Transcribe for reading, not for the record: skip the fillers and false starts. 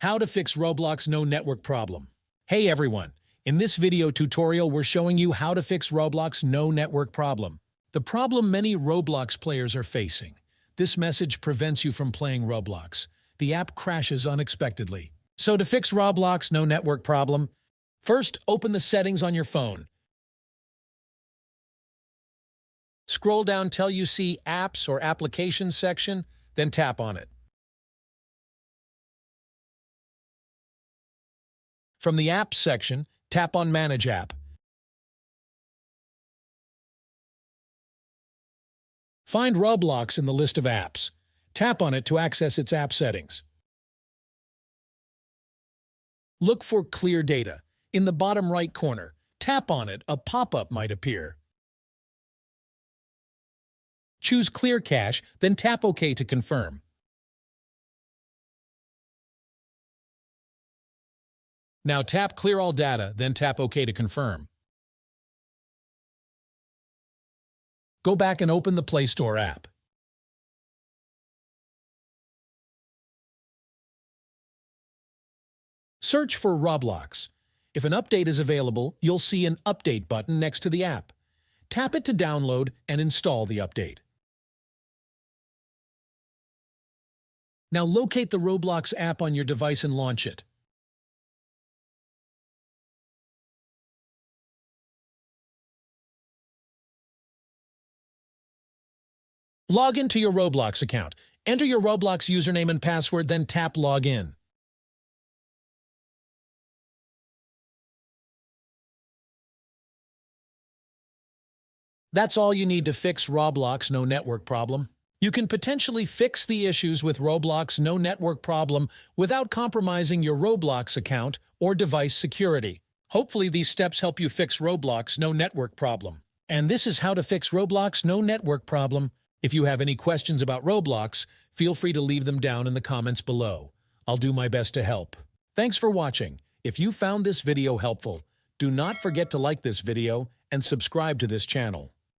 How to fix Roblox no network problem. Hey everyone, in this video tutorial we're showing you how to fix Roblox no network problem. The problem many Roblox players are facing. This message prevents you from playing Roblox. The app crashes unexpectedly. So to fix Roblox no network problem, first open the settings on your phone. Scroll down till you see Apps or Applications section, then tap on it. From the Apps section, tap on Manage App. Find Roblox in the list of apps. Tap on it to access its app settings. Look for Clear Data. In the bottom right corner, tap on it, a pop-up might appear. Choose Clear Cache, then tap OK to confirm. Now tap Clear All Data, then tap OK to confirm. Go back and open the Play Store app. Search for Roblox. If an update is available, you'll see an Update button next to the app. Tap it to download and install the update. Now locate the Roblox app on your device and launch it. Log into your Roblox account. Enter your Roblox username and password, then tap Login. That's all you need to fix Roblox no network problem. You can potentially fix the issues with Roblox no network problem without compromising your Roblox account or device security. Hopefully these steps help you fix Roblox no network problem. And this is how to fix Roblox no network problem. If you have any questions about Roblox, feel free to leave them down in the comments below. I'll do my best to help. Thanks for watching. If you found this video helpful, do not forget to like this video and subscribe to this channel.